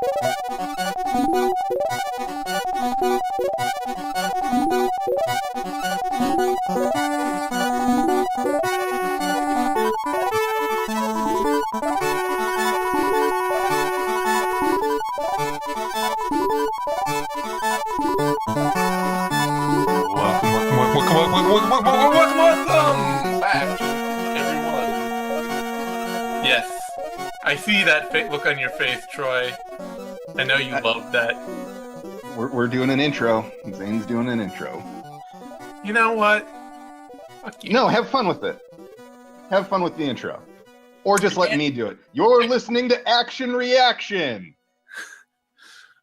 Welcome back, everyone. Yes, I see that look on your face, Troy. I know you love that. We're doing an intro. Zane's doing an intro. You know what? Fuck you. No, have fun with it. Have fun with the intro. Or just let me do it. You're listening to Action Reaction.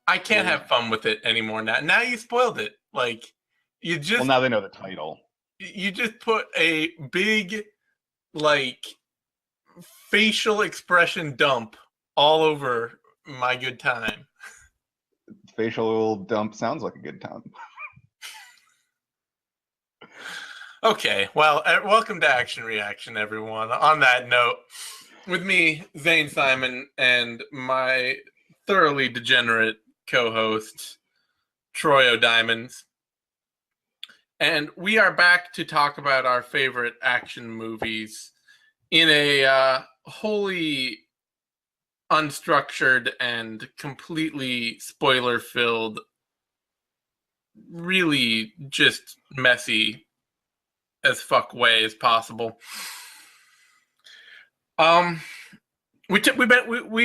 I can't have fun with it anymore now. Now you spoiled it. Like, you just... Well, now they know the title. You just put a big, like, facial expression dump all over my good time. Facial dump sounds like a good time. Okay, well, welcome to Action Reaction, everyone. On that note, with me, Zane Simon, and my thoroughly degenerate co-host, Troy O'Diamonds. And we are back to talk about our favorite action movies in a wholly unstructured and completely spoiler-filled, really just messy as fuck way as possible. We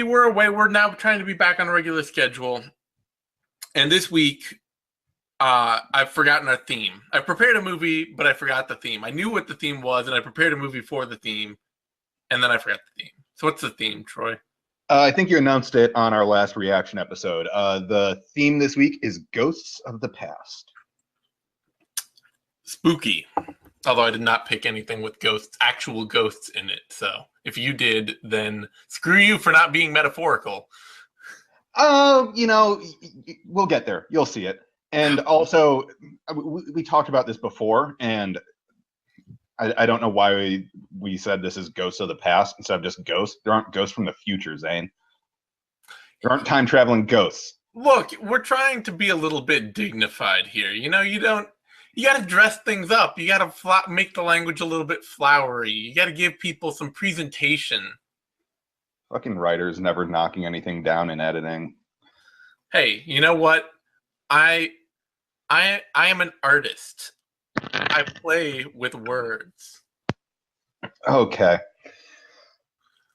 were away. We're now trying to be back on a regular schedule, and this week I've forgotten our theme. I prepared a movie, but I forgot the theme. I knew what the theme was, and I prepared a movie for the theme, and then I forgot the theme. So what's the theme, Troy? I think you announced it on our last reaction episode. The theme this week is Ghosts of the Past. Spooky. Although I did not pick anything with ghosts, actual ghosts in it. So if you did, then screw you for not being metaphorical. You know, we'll get there. You'll see it. And also, we talked about this before, and I don't know why we said this is Ghosts of the Past instead of just ghosts. There aren't ghosts from the future, Zane. There aren't time-traveling ghosts. Look, we're trying to be a little bit dignified here. You know, you got to dress things up. You got to make the language a little bit flowery. You got to give people some presentation. Fucking writers never knocking anything down in editing. Hey, you know what? I am an artist. I play with words. Okay.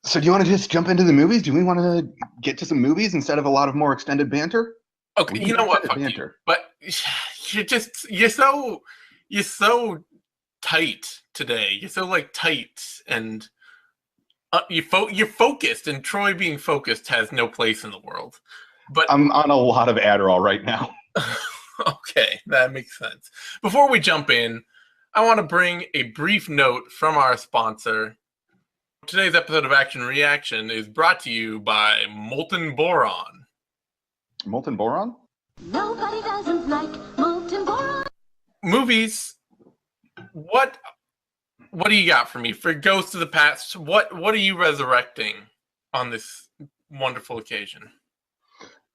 So do you want to just jump into the movies? Do we want to get to some movies instead of a lot of more extended banter? Okay, you know what? Fuck you. But you're so tight today. You're so like tight, and you're focused. And Troy being focused has no place in the world. But I'm on a lot of Adderall right now. Okay, that makes sense. Before we jump in, I want to bring a brief note from our sponsor. Today's episode of Action Reaction is brought to you by Molten Boron. Molten Boron? Nobody doesn't like molten boron. Movies. What do you got for me for Ghosts of the Past? What are you resurrecting on this wonderful occasion?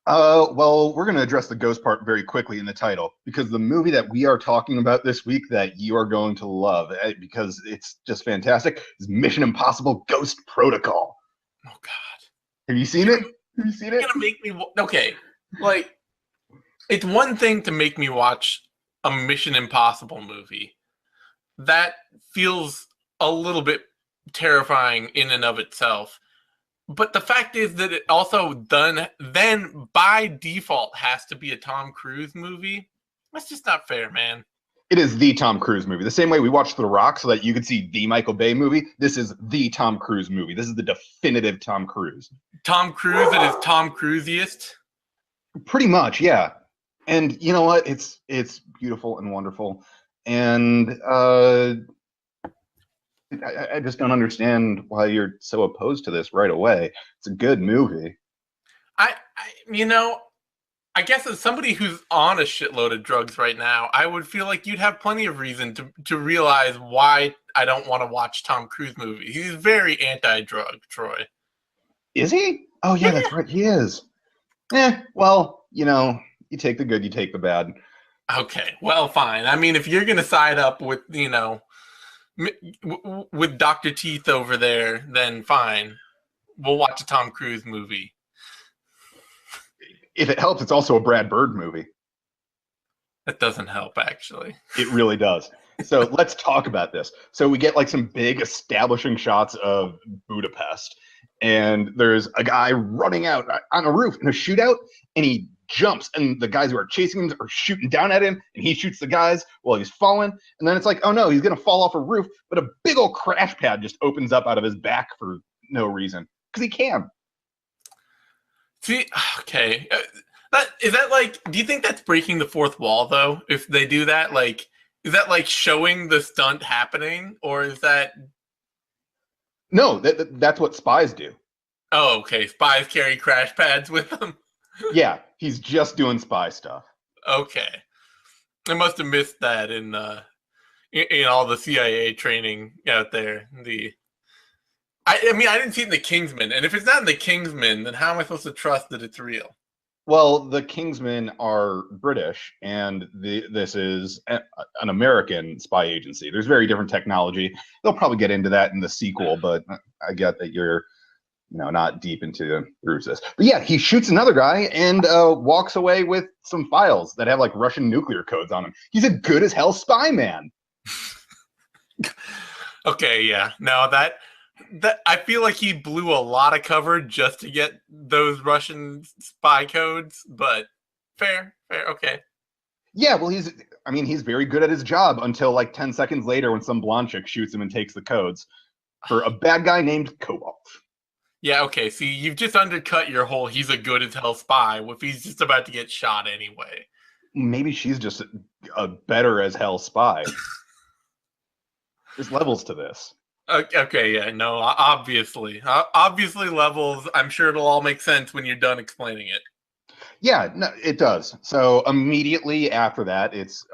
Well, we're going to address the ghost part very quickly in the title, because the movie that we are talking about this week that you are going to love, because it's just fantastic, is Mission Impossible Ghost Protocol. Oh, God. Have you seen it? Have you seen it? You're going to make me... Okay, like, it's one thing to make me watch a Mission Impossible movie. That feels a little bit terrifying in and of itself. But the fact is that it also then by default has to be a Tom Cruise movie. That's just not fair, man. It is the Tom Cruise movie. The same way we watched The Rock so that you could see the Michael Bay movie, this is the Tom Cruise movie. This is the definitive Tom Cruise. Tom Cruise at his Tom Cruisiest? Pretty much, yeah. And you know what? It's beautiful and wonderful. And I just don't understand why you're so opposed to this right away. It's a good movie. I guess as somebody who's on a shitload of drugs right now, I would feel like you'd have plenty of reason to realize why I don't want to watch Tom Cruise movies. He's very anti-drug, Troy. Is he? Oh, yeah, that's right. He is. Well, you take the good, you take the bad. Okay, well, fine. I mean, if you're gonna side up with with Doctor Teeth over there, then fine. We'll watch a Tom Cruise movie. If it helps, it's also a Brad Bird movie. That doesn't help, actually. It really does. So let's talk about this. So we get like some big establishing shots of Budapest, and there's a guy running out on a roof in a shootout, and he jumps, and the guys who are chasing him are shooting down at him, and he shoots the guys while he's falling, and then it's like, oh no, he's gonna fall off a roof, but a big old crash pad just opens up out of his back for no reason because he can. See, okay. Is that like? Do you think that's breaking the fourth wall though? If they do that, like, is that like showing the stunt happening, or is that? No, that's what spies do. Oh, okay. Spies carry crash pads with them. Yeah, he's just doing spy stuff. Okay, I must have missed that in all the CIA training out there. I mean, I didn't see it in the Kingsman, and if it's not in the Kingsman, then how am I supposed to trust that it's real? Well, the Kingsmen are British, and this is an American spy agency. There's very different technology. They'll probably get into that in the sequel, but I get that you're, not deep into this. But yeah, he shoots another guy and walks away with some files that have like Russian nuclear codes on them. He's a good as hell spy man. Okay, yeah. No, that I feel like he blew a lot of cover just to get those Russian spy codes, but fair, okay. Yeah, well, he's very good at his job until like 10 seconds later when some blonde chick shoots him and takes the codes for a bad guy named Cobalt. Yeah, okay. See, you've just undercut your whole he's a good as hell spy if he's just about to get shot anyway. Maybe she's just a better as hell spy. There's levels to this. Okay, yeah, no, obviously levels. I'm sure it'll all make sense when you're done explaining it. Yeah, no, it does. So immediately after that, it's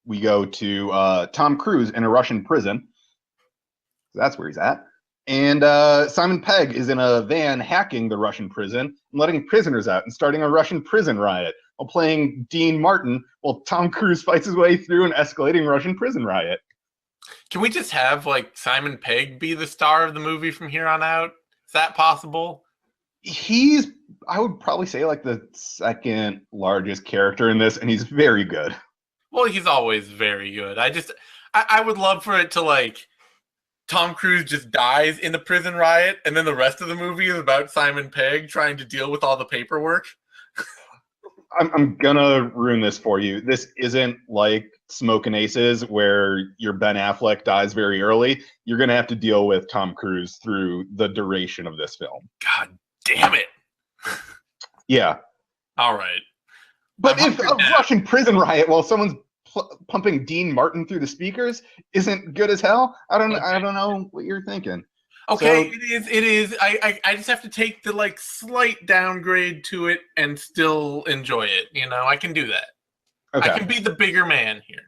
we go to Tom Cruise in a Russian prison. So that's where he's at. And Simon Pegg is in a van hacking the Russian prison and letting prisoners out and starting a Russian prison riot while playing Dean Martin while Tom Cruise fights his way through an escalating Russian prison riot. Can we just have like Simon Pegg be the star of the movie from here on out? Is that possible? He's, I would probably say, like the second largest character in this, and he's very good. Well, he's always very good. I would love for it to like Tom Cruise just dies in the prison riot, and then the rest of the movie is about Simon Pegg trying to deal with all the paperwork. I'm gonna ruin this for you. This isn't like Smokin' Aces where your Ben Affleck dies very early. You're gonna have to deal with Tom Cruise through the duration of this film. God damn it. Yeah. All right. But if a Russian prison riot while someone's pumping Dean Martin through the speakers isn't good as hell, I don't know what you're thinking. Okay, so, it is. I just have to take the like slight downgrade to it and still enjoy it. I can do that. Okay. I can be the bigger man here.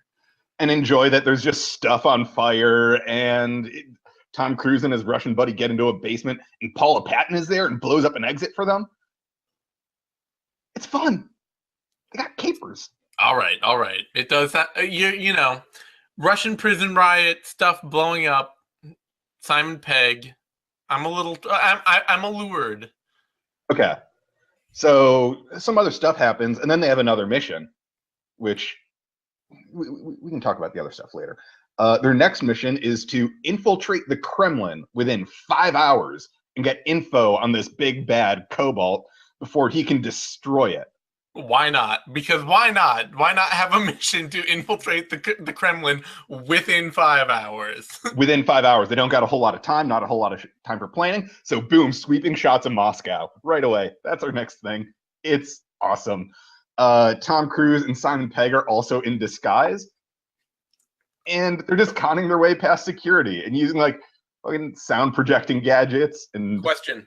And enjoy that there's just stuff on fire and Tom Cruise and his Russian buddy get into a basement and Paula Patton is there and blows up an exit for them. It's fun. They got capers. All right. It does that. Russian prison riot stuff blowing up. Simon Pegg. I'm allured. Okay. So some other stuff happens, and then they have another mission, which we can talk about the other stuff later. Their next mission is to infiltrate the Kremlin within 5 hours and get info on this big bad Cobalt before he can destroy it. Why not? Because why not? Why not have a mission to infiltrate the Kremlin within 5 hours? Within 5 hours. They don't got a whole lot of time, not a whole lot of time for planning. So boom, sweeping shots of Moscow right away. That's our next thing. It's awesome. Tom Cruise and Simon Pegg are also in disguise. And they're just conning their way past security and using like fucking sound projecting gadgets. And question.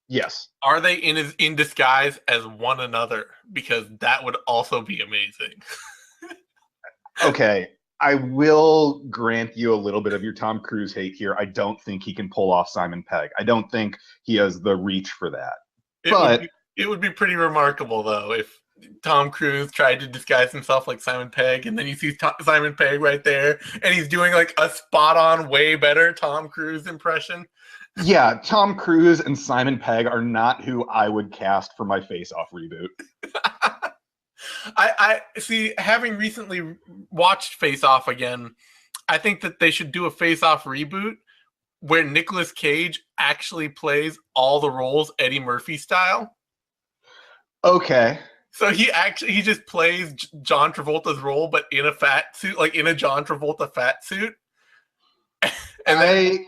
Yes. Are they in disguise as one another? Because that would also be amazing. Okay. I will grant you a little bit of your Tom Cruise hate here. I don't think he can pull off Simon Pegg. I don't think he has the reach for that. It would be pretty remarkable, though, if Tom Cruise tried to disguise himself like Simon Pegg, and then you see Simon Pegg right there, and he's doing like a spot-on, way better Tom Cruise impression. Yeah, Tom Cruise and Simon Pegg are not who I would cast for my Face Off reboot. I see, having recently watched Face Off again, I think that they should do a Face Off reboot where Nicolas Cage actually plays all the roles Eddie Murphy style. Okay. So he just plays John Travolta's role, but in a fat suit, like in a John Travolta fat suit. And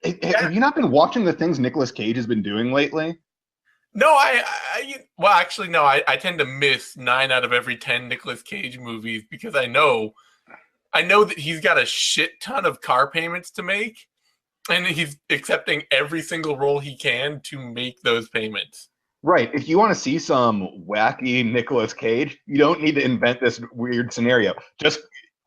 have you not been watching the things Nicolas Cage has been doing lately? No, well, actually, no. I tend to miss 9 out of every 10 Nicolas Cage movies because I know that he's got a shit ton of car payments to make, and he's accepting every single role he can to make those payments. Right. If you want to see some wacky Nicolas Cage, you don't need to invent this weird scenario. Just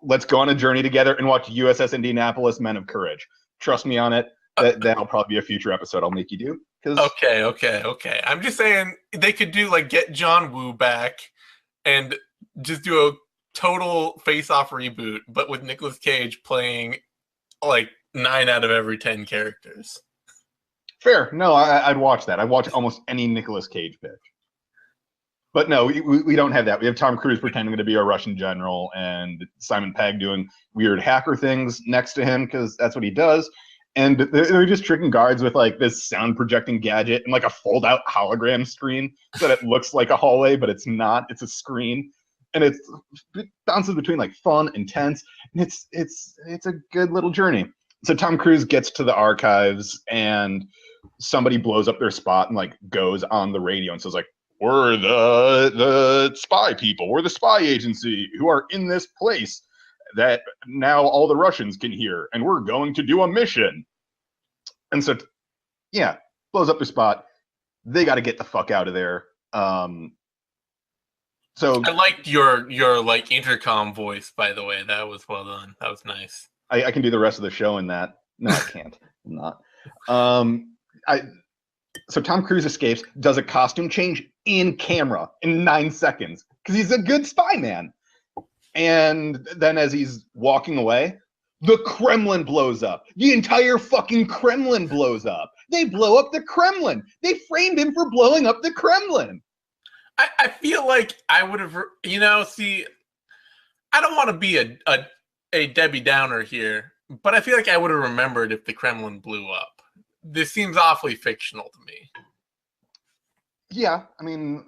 let's go on a journey together and watch USS Indianapolis: Men of Courage. Trust me on it. That'll probably be a future episode I'll make you do. Okay. I'm just saying they could do like get John Woo back and just do a total face-off reboot, but with Nicolas Cage playing like 9 out of every 10 characters. Fair. No, I'd watch that. I'd watch almost any Nicolas Cage pitch. But no, we don't have that. We have Tom Cruise pretending to be a Russian general and Simon Pegg doing weird hacker things next to him because that's what he does. And they're just tricking guards with like this sound projecting gadget and like a fold out hologram screen so that it looks like a hallway, but it's not. It's a screen. And it bounces between like fun and tense. And it's a good little journey. So Tom Cruise gets to the archives and somebody blows up their spot and like goes on the radio and says like, we're the spy people. We're the spy agency who are in this place that now all the Russians can hear, and we're going to do a mission. And so, yeah, blows up their spot. They got to get the fuck out of there. So I liked your like intercom voice, by the way. That was well done. That was nice. I can do the rest of the show in that. No, I can't. I'm not. So Tom Cruise escapes, does a costume change in camera in 9 seconds because he's a good spy man. And then as he's walking away, the Kremlin blows up. The entire fucking Kremlin blows up. They blow up the Kremlin. They framed him for blowing up the Kremlin. I feel like I would have, see, I don't want to be a Debbie Downer here, but I feel like I would have remembered if the Kremlin blew up. This seems awfully fictional to me. Yeah, I mean,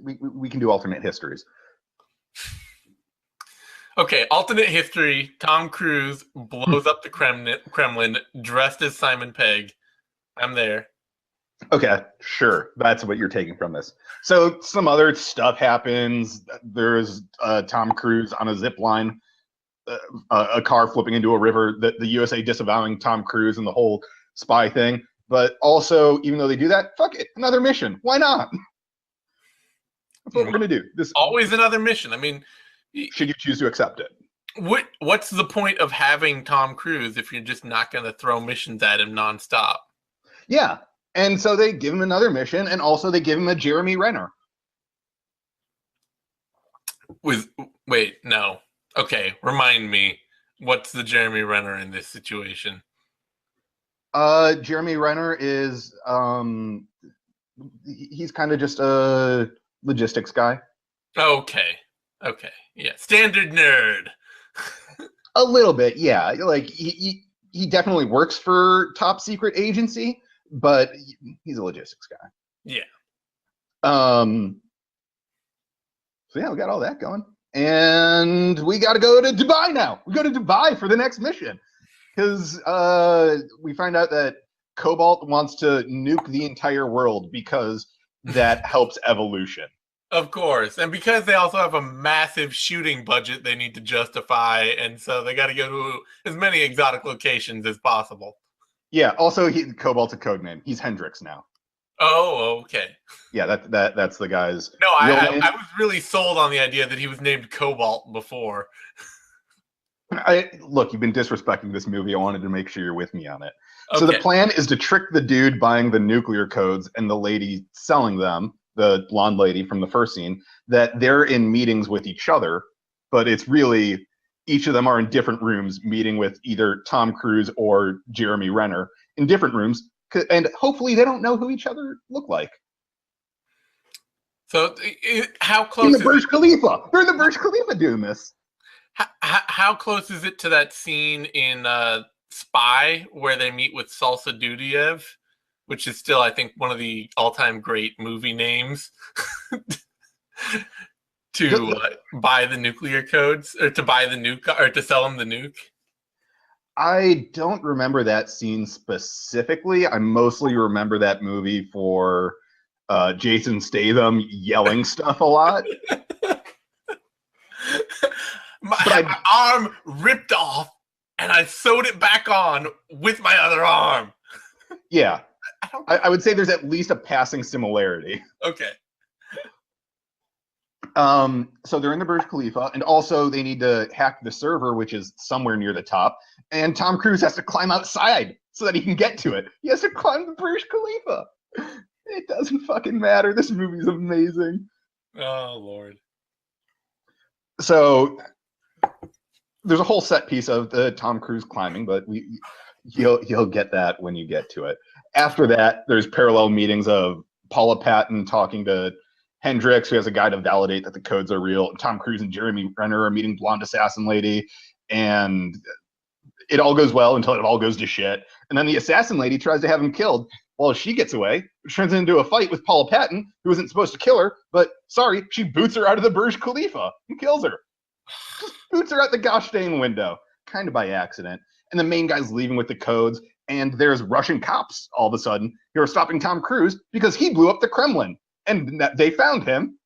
we can do alternate histories. Okay, alternate history. Tom Cruise blows up the Kremlin dressed as Simon Pegg. I'm there. Okay, sure. That's what you're taking from this. So some other stuff happens. There's Tom Cruise on a zip line, a car flipping into a river, the USA disavowing Tom Cruise and the whole spy thing. But also, even though they do that, fuck it, another mission. Why not? That's what we're going to do. Always another mission. I mean, should you choose to accept it? What's the point of having Tom Cruise if you're just not going to throw missions at him nonstop? Yeah. And so they give him another mission, and also they give him a Jeremy Renner. Wait, no. Okay, remind me. What's the Jeremy Renner in this situation? Jeremy Renner is he's kind of just a logistics guy. Okay. Yeah. Standard nerd. A little bit, yeah. Like he definitely works for top secret agency, but he's a logistics guy. Yeah. So yeah, we got all that going. And we got to go to Dubai now. We go to Dubai for the next mission. Because we find out that Cobalt wants to nuke the entire world because that helps evolution. Of course. And because they also have a massive shooting budget they need to justify, and so they got to go to as many exotic locations as possible. Yeah, also Cobalt's a code name. He's Hendrix now. Oh, okay. Yeah, that's the guy's... No, I was really sold on the idea that he was named Cobalt before. Look, you've been disrespecting this movie. I wanted to make sure you're with me on it. So the Okay. plan is to trick the dude buying the nuclear codes and the lady selling them, the blonde lady from the first scene, that they're in meetings with each other, but it's really each of them are in different rooms meeting with either Tom Cruise or Jeremy Renner in different rooms, and hopefully they don't know who each other look like. So how In close the is Burj Khalifa. They're in the Burj Khalifa doing this. how close is it to that scene in Spy where they meet with Salsa Dudiev, which is still, I think, one of the all-time great movie names, to buy the nuclear codes, or to buy the nuke, or to sell them the nuke? I don't remember that scene specifically. I mostly remember that movie for Jason Statham yelling stuff a lot. Had my arm ripped off, and I sewed it back on with my other arm. Yeah, I would say there's at least a passing similarity. Okay. So they're in the Burj Khalifa, and also they need to hack the server, which is somewhere near the top. And Tom Cruise has to climb outside so that he can get to it. He has to climb the Burj Khalifa. It doesn't fucking matter. This movie's amazing. Oh Lord. So there's a whole set piece of the Tom Cruise climbing, but you'll get that when you get to it. After that, there's parallel meetings of Paula Patton talking to Hendricks, who has a guy to validate that the codes are real. Tom Cruise and Jeremy Renner are meeting Blonde Assassin Lady, and it all goes well until it all goes to shit. And then the Assassin Lady tries to have him killed while she gets away, which turns into a fight with Paula Patton, who isn't supposed to kill her, but sorry, she boots her out of the Burj Khalifa and kills her. Just boots her out the gosh dang window, kind of by accident. And the main guy's leaving with the codes, and there's Russian cops all of a sudden who are stopping Tom Cruise because he blew up the Kremlin. And they found him.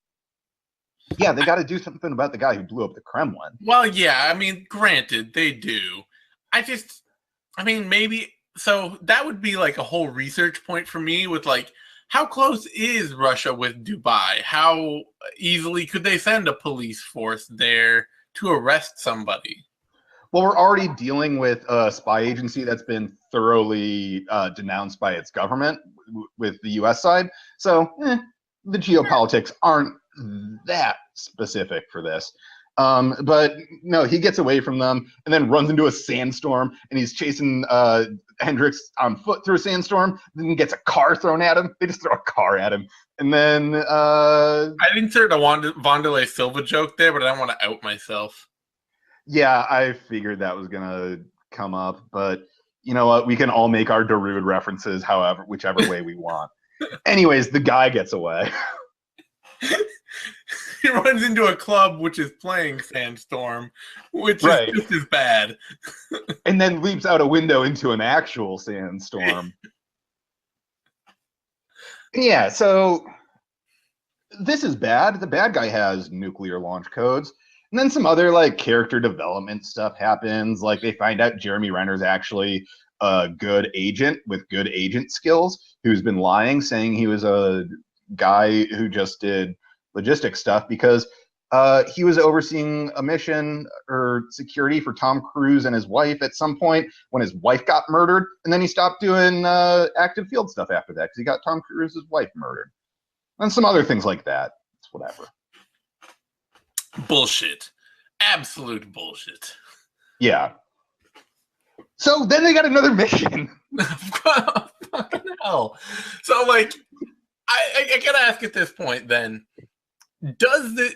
Yeah, they got to do something about the guy who blew up the Kremlin. Well, yeah, I mean, granted, they do. Maybe, so that would be like a whole research point for me with like, how close is Russia with Dubai? How easily could they send a police force there to arrest somebody? Well, we're already dealing with a spy agency that's been thoroughly denounced by its government with the U.S. side. So, the geopolitics aren't that specific for this. But no, he gets away from them and then runs into a sandstorm, and he's chasing Hendricks on foot through a sandstorm, then gets a car thrown at him. They just throw a car at him. And then I insert a Wanderlei Silva joke there, but I don't want to out myself. Yeah, I figured that was going to come up, but you know what? We can all make our Darude references whichever way we want. Anyways, the guy gets away. He runs into a club which is playing Sandstorm, which is just as bad. And then leaps out a window into an actual sandstorm. Yeah, so this is bad. The bad guy has nuclear launch codes. And then some other like character development stuff happens. Like they find out Jeremy Renner's actually a good agent with good agent skills who's been lying, saying he was a guy who just did logistic stuff because he was overseeing a mission or security for Tom Cruise and his wife at some point when his wife got murdered, and then he stopped doing active field stuff after that because he got Tom Cruise's wife murdered. And some other things like that. It's whatever. Bullshit. Absolute bullshit. Yeah. So then they got another mission. Fucking hell. So, like, I gotta ask at this point then,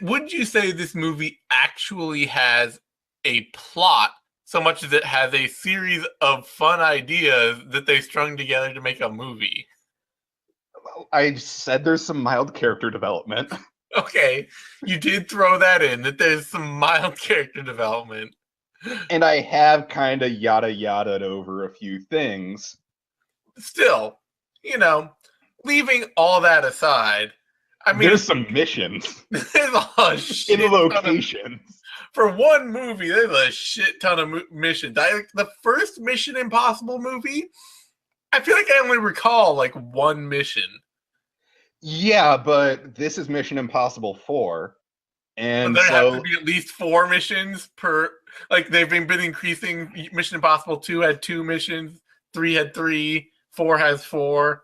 would you say this movie actually has a plot so much as it has a series of fun ideas that they strung together to make a movie? Well, I said there's some mild character development. Okay, you did throw that in, that there's some mild character development. And I have kind of yada-yada'd over a few things. Still, leaving all that aside, I mean, there's some missions. There's a shit in locations. For one movie, there's a shit ton of missions. The first Mission Impossible movie, I feel like I only recall like one mission. Yeah, but this is Mission Impossible 4. And there have to be at least 4 missions per. Like they've been increasing. Mission Impossible 2 had 2 missions. 3 had 3, 4 has 4.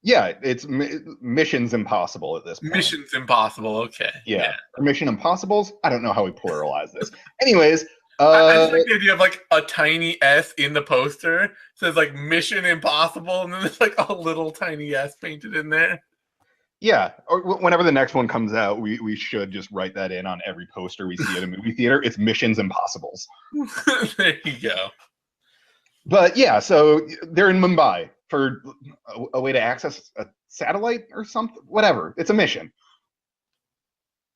Yeah, it's Missions Impossible at this point. Missions Impossible. Okay. Yeah. Or Mission Impossibles. I don't know how we pluralize this. Anyways, I just like the idea of like a tiny S in the poster. It says like Mission Impossible, and then there's like a little tiny S painted in there. Yeah, or whenever the next one comes out, we should just write that in on every poster we see at a movie theater. It's Missions Impossibles. There you go. But yeah, so they're in Mumbai for a way to access a satellite or something, whatever. It's a mission.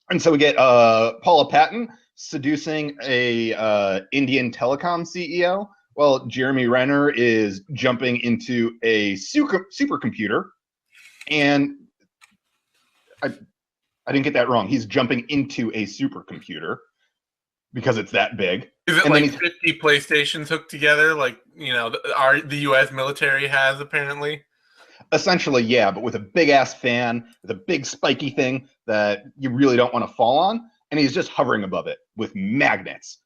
And so we get Paula Patton seducing a Indian telecom CEO, while Jeremy Renner is jumping into a supercomputer. And I didn't get that wrong. He's jumping into a supercomputer because it's that big. Is it and like 50 PlayStations hooked together, like the U.S. military has apparently? Essentially, yeah, but with a big ass fan, with a big spiky thing that you really don't want to fall on, and he's just hovering above it with magnets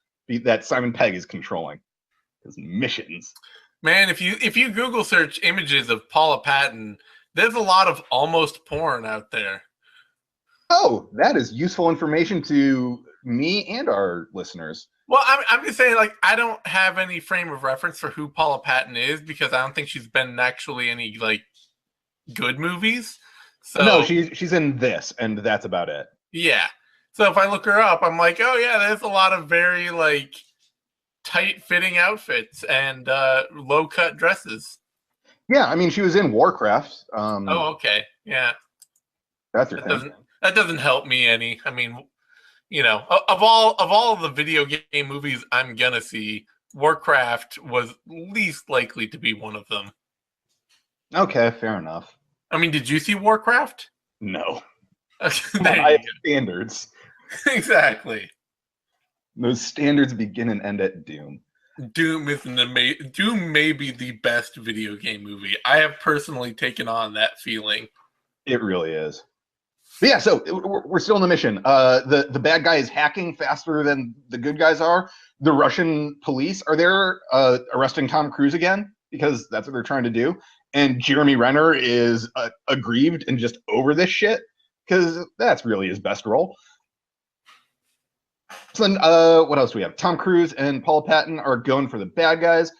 that Simon Pegg is controlling. His missions. Man, if you Google search images of Paula Patton, there's a lot of almost porn out there. Oh, that is useful information to me and our listeners. Well, I'm just saying, like, I don't have any frame of reference for who Paula Patton is because I don't think she's been in actually any like good movies. So no, she's in this, and that's about it. Yeah. So if I look her up, I'm like, oh yeah, there's a lot of very like tight-fitting outfits and low-cut dresses. Yeah, I mean, she was in Warcraft. Oh, okay, yeah. That's her thing. That doesn't help me any. I mean, of all the video game movies I'm gonna see, Warcraft was least likely to be one of them. Okay, fair enough. I mean, did you see Warcraft? No. There I you have standards. Exactly. Those standards begin and end at Doom. Doom is Doom may be the best video game movie. I have personally taken on that feeling. It really is. But yeah, so we're still in the mission. The bad guy is hacking faster than the good guys are. The Russian police are there arresting Tom Cruise again because that's what they're trying to do. And Jeremy Renner is aggrieved and just over this shit because that's really his best role. So then, what else do we have? Tom Cruise and Paula Patton are going for the bad guys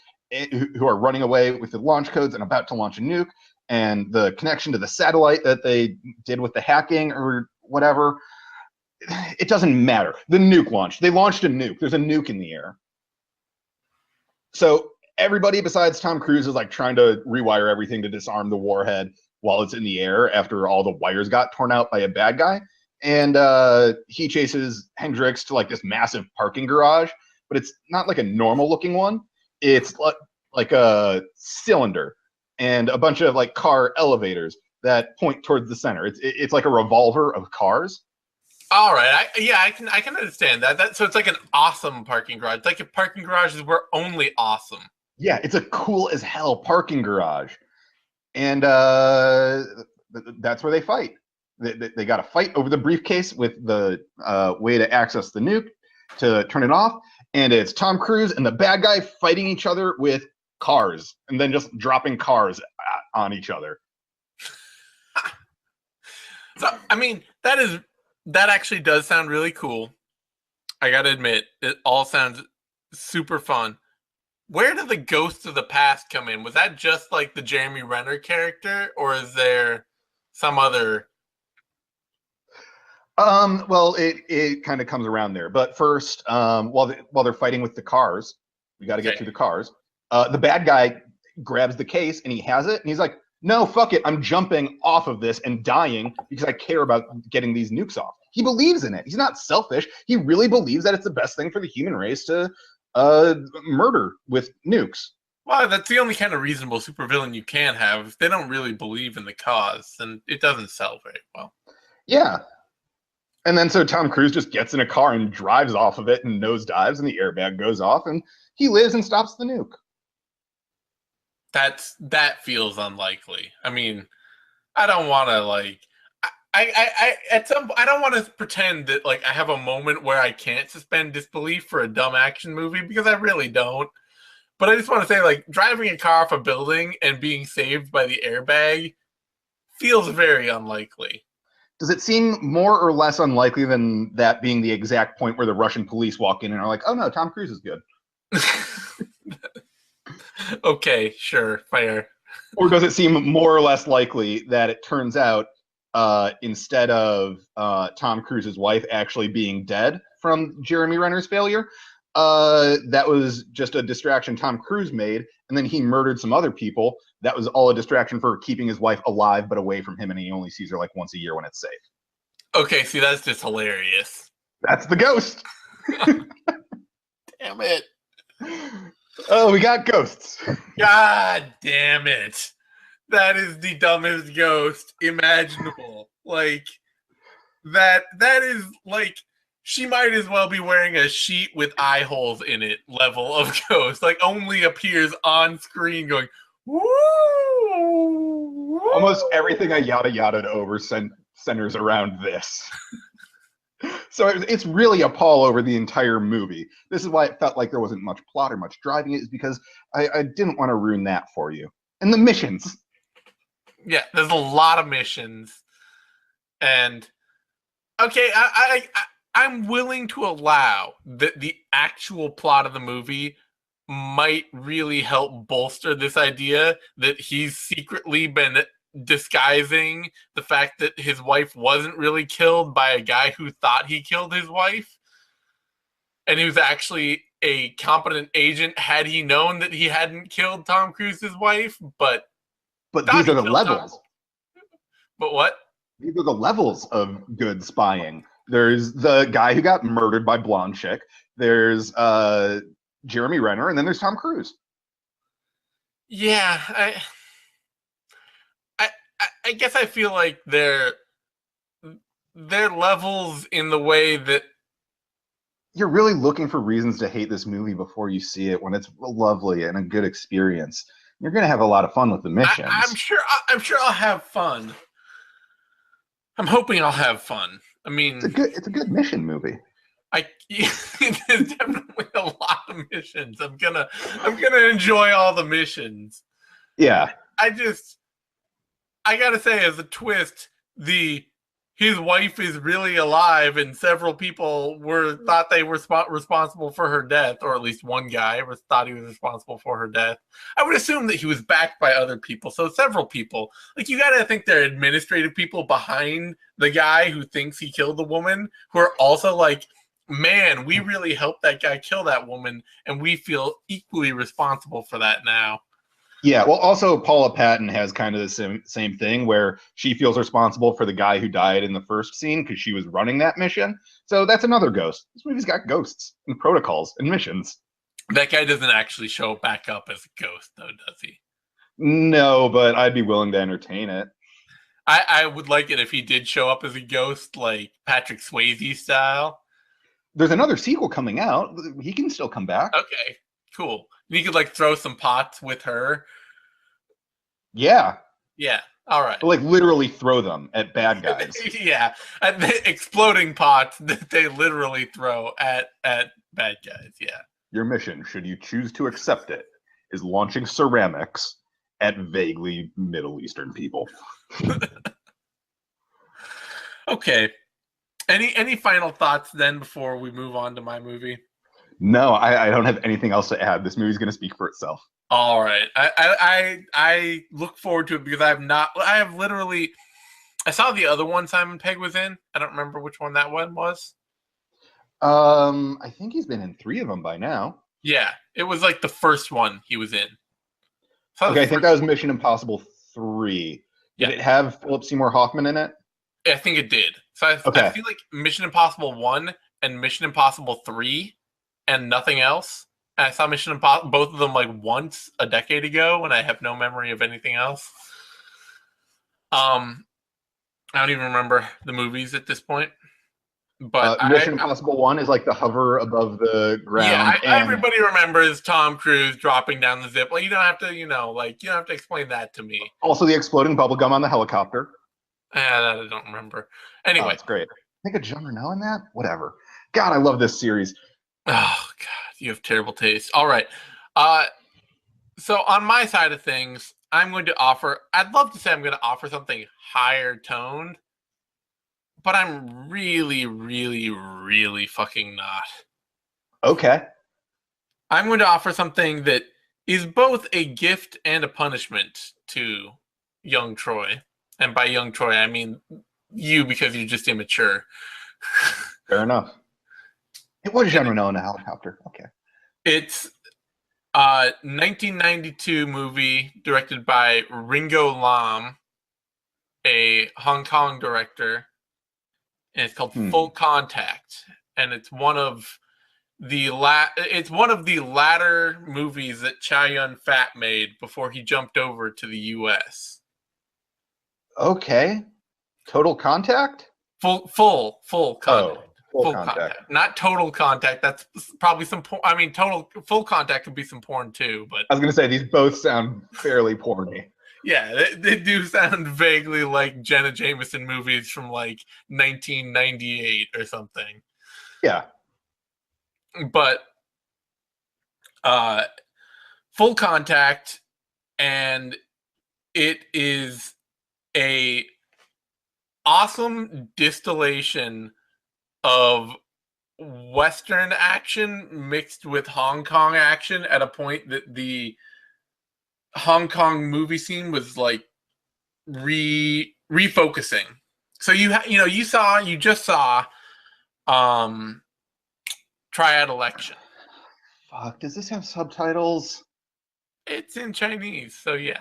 who are running away with the launch codes and about to launch a nuke. And the connection to the satellite that they did with the hacking or whatever, it doesn't matter. The nuke launched. They launched a nuke. There's a nuke in the air. So everybody besides Tom Cruise is like trying to rewire everything to disarm the warhead while it's in the air after all the wires got torn out by a bad guy. And he chases Hendrix to like this massive parking garage, but it's not like a normal looking one. It's like a cylinder and a bunch of like car elevators that point towards the center. It's like a revolver of cars. All right, I can understand that. So it's like an awesome parking garage. It's like if parking garages were only awesome. Yeah, it's a cool as hell parking garage, and that's where they fight. They got to fight over the briefcase with the way to access the nuke to turn it off, and it's Tom Cruise and the bad guy fighting each other with cars, and then just dropping cars on each other. So I mean, that actually does sound really cool. I gotta admit, it all sounds super fun. Where did the Ghosts of the Past come in? Was that just like the Jeremy Renner character, or is there some other? Well, it kind of comes around there. But first, while they're fighting with the cars, we got to get through the cars. The bad guy grabs the case and he has it, and he's like, "No, fuck it, I'm jumping off of this and dying because I care about getting these nukes off." He believes in it. He's not selfish. He really believes that it's the best thing for the human race to murder with nukes. Well, that's the only kind of reasonable supervillain you can have. If they don't really believe in the cause, then it doesn't sell very well. Yeah. And then so Tom Cruise just gets in a car and drives off of it and nosedives, and the airbag goes off, and he lives and stops the nuke. That feels unlikely. I mean, I don't want to like. I don't want to pretend that like I have a moment where I can't suspend disbelief for a dumb action movie because I really don't. But I just want to say, like, driving a car off a building and being saved by the airbag feels very unlikely. Does it seem more or less unlikely than that being the exact point where the Russian police walk in and are like, oh no, Tom Cruise is good? Okay, sure, fair. Or does it seem more or less likely that it turns out instead of Tom Cruise's wife actually being dead from Jeremy Renner's failure, that was just a distraction Tom Cruise made, and then he murdered some other people. That was all a distraction for keeping his wife alive but away from him, and he only sees her like once a year when it's safe. Okay, see, that's just hilarious. That's the ghost. Damn it. Oh, we got ghosts. God damn it. That is the dumbest ghost imaginable. Like, that is, like, she might as well be wearing a sheet with eye holes in it level of ghost. Like, only appears on screen going, woo! Almost everything I yada yada'd over centers around this. So it's really a Paul over the entire movie. This is why it felt like there wasn't much plot or much driving it, is because I didn't want to ruin that for you. And the missions. Yeah, there's a lot of missions. And, okay, I'm willing to allow that the actual plot of the movie might really help bolster this idea that he's secretly been disguising the fact that his wife wasn't really killed by a guy who thought he killed his wife, and he was actually a competent agent had he known that he hadn't killed Tom Cruise's wife, but these are the levels. But what? These are the levels of good spying. There's the guy who got murdered by Blonde Chick. There's Jeremy Renner, and then there's Tom Cruise. Yeah, I guess I feel like they're levels in the way that you're really looking for reasons to hate this movie before you see it, when it's lovely and a good experience. You're going to have a lot of fun with the missions. I'm sure I'll have fun. I'm hoping I'll have fun. I mean, it's a good mission movie. There's definitely a lot of missions. I'm gonna enjoy all the missions. Yeah. I gotta say, as a twist, his wife is really alive, and several people thought they were responsible for her death, or at least one guy thought he was responsible for her death. I would assume that he was backed by other people, so several people. Like, you gotta think there are administrative people behind the guy who thinks he killed the woman, who are also like, man, we really helped that guy kill that woman, and we feel equally responsible for that now. Yeah, well, also Paula Patton has kind of the same thing, where she feels responsible for the guy who died in the first scene because she was running that mission. So that's another ghost. This movie's got ghosts and protocols and missions. That guy doesn't actually show back up as a ghost, though, does he? No, but I'd be willing to entertain it. I would like it if he did show up as a ghost, like Patrick Swayze style. There's another sequel coming out. He can still come back. Okay, cool. You could, like, throw some pots with her. Yeah. Yeah, all right. Like, literally throw them at bad guys. Yeah, and the exploding pots that they literally throw at bad guys, yeah. Your mission, should you choose to accept it, is launching ceramics at vaguely Middle Eastern people. Okay. Any final thoughts then before we move on to my movie? No, I don't have anything else to add. This movie's going to speak for itself. All right. I look forward to it because I saw the other one Simon Pegg was in. I don't remember which one that one was. I think he's been in 3 of them by now. Yeah, it was like the first one he was in. Okay, I think that was Mission Impossible 3. Did it have Philip Seymour Hoffman in it? I think it did. So I feel like Mission Impossible 1 and Mission Impossible 3 and nothing else. And I saw Mission Impossible, both of them, like, once a decade ago, and I have no memory of anything else. I don't even remember the movies at this point. But Mission Impossible 1 is like the hover above the ground. Yeah, everybody remembers Tom Cruise dropping down the zip. Well, you don't have to, you don't have to explain that to me. Also, the exploding bubblegum on the helicopter. I don't remember. Anyway. That's great. I think of Jean Reno in that? Whatever. God, I love this series. Oh, God, you have terrible taste. All right. So on my side of things, I'd love to say I'm going to offer something higher toned, but I'm really, really, really fucking not. Okay. I'm going to offer something that is both a gift and a punishment to young Troy. And by young Troy, I mean you because you're just immature. Fair enough. What genre know in a helicopter? Okay. It's a 1992 movie directed by Ringo Lam, a Hong Kong director, and it's called Full Contact. And it's one of the latter movies that Chow Yun-fat made before he jumped over to the U.S. Okay. Total Contact? Full contact. Oh, Full Full Contact. contact, not total contact. That's probably some. I mean, total full contact could be some porn too. But I was gonna say these both sound fairly porny. yeah, they do sound vaguely like Jenna Jameson movies from like 1998 or something. Yeah. But Full Contact, and it is a awesome distillation of Western action mixed with Hong Kong action at a point that the Hong Kong movie scene was like refocusing. So you just saw Triad Election. Fuck, does this have subtitles? It's in Chinese, so yeah.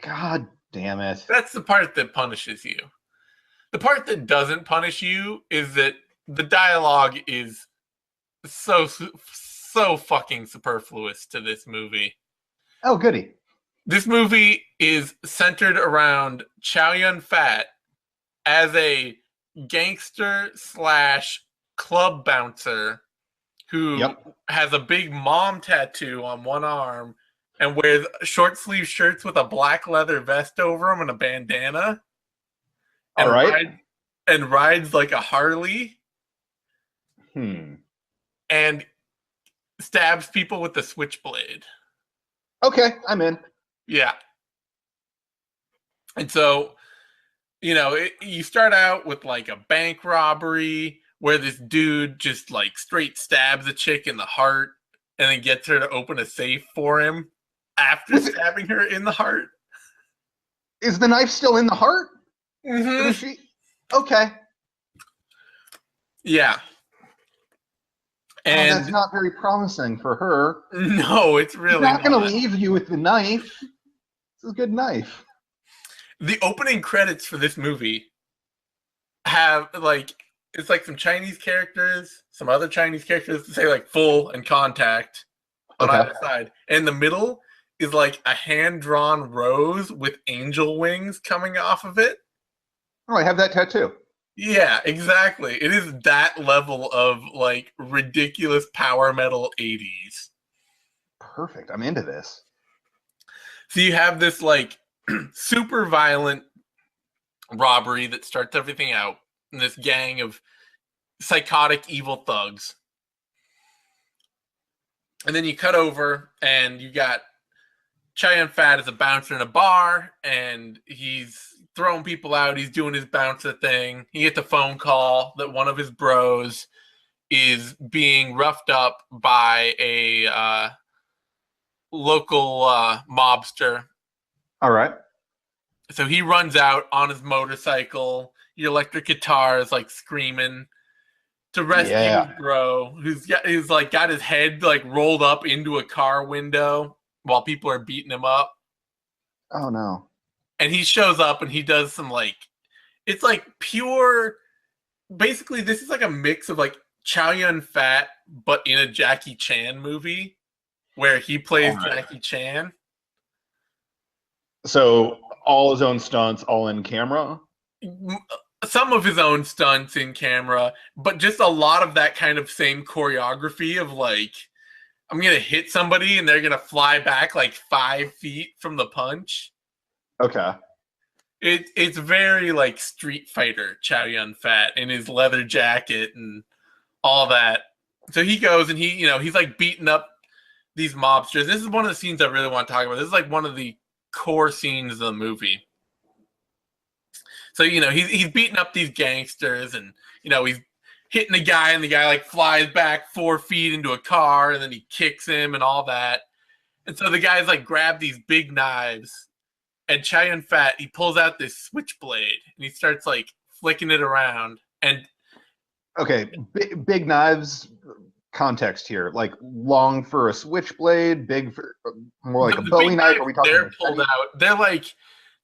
God damn it. That's the part that punishes you. The part that doesn't punish you is that the dialogue is so fucking superfluous to this movie. Oh, goody. This movie is centered around Chow Yun-fat as a gangster / club bouncer who has a big mom tattoo on one arm and wears short sleeve shirts with a black leather vest over them and a bandana. All right. And rides like a Harley. And stabs people with the switchblade. Okay, I'm in. Yeah. And so, you start out with like a bank robbery where this dude just like straight stabs a chick in the heart and then gets her to open a safe for him after stabbing her in the heart. Is the knife still in the heart? Mm-hmm. Okay. Yeah. And that's not very promising for her. No, it's really not going to leave you with the knife. It's a good knife. The opening credits for this movie have it's like some Chinese characters, some other Chinese characters that say like Full and Contact on either side. And in the middle is like a hand-drawn rose with angel wings coming off of it. Oh, I have that tattoo. Yeah, exactly. It is that level of like ridiculous power metal 80s. Perfect. I'm into this. So you have this like super violent robbery that starts everything out, and this gang of psychotic evil thugs. And then you cut over and you got Chow Yun-fat as a bouncer in a bar, and he's throwing people out. He's doing his bouncer thing. He gets a phone call that one of his bros is being roughed up by a local mobster. All right. So he runs out on his motorcycle. Your electric guitar is like screaming to rescue his bro, who's got his head like rolled up into a car window while people are beating him up. Oh no. And he shows up and he does some it's like pure, basically this is like a mix of like Chow Yun-fat, but in a Jackie Chan movie where he plays Jackie Chan. So all his own stunts, all in camera? Some of his own stunts in camera, but just a lot of that kind of same choreography of like, I'm going to hit somebody and they're going to fly back like 5 feet from the punch. Okay. It's very like Street Fighter Chow Yun-fat in his leather jacket and all that. So he goes and he's like beating up these mobsters. This is one of the scenes I really want to talk about. This is like one of the core scenes of the movie. So, he's beating up these gangsters, and, he's hitting a guy, and the guy, like, flies back 4 feet into a car, and then he kicks him and all that. And so the guys, like, grab these big knives, and Chow Yun-fat, he pulls out this switchblade, and he starts, like, flicking it around. And okay, big knives. Context here, like long for a switchblade, big for more like a Bowie knife. Are we talking? They're pulled out. They're like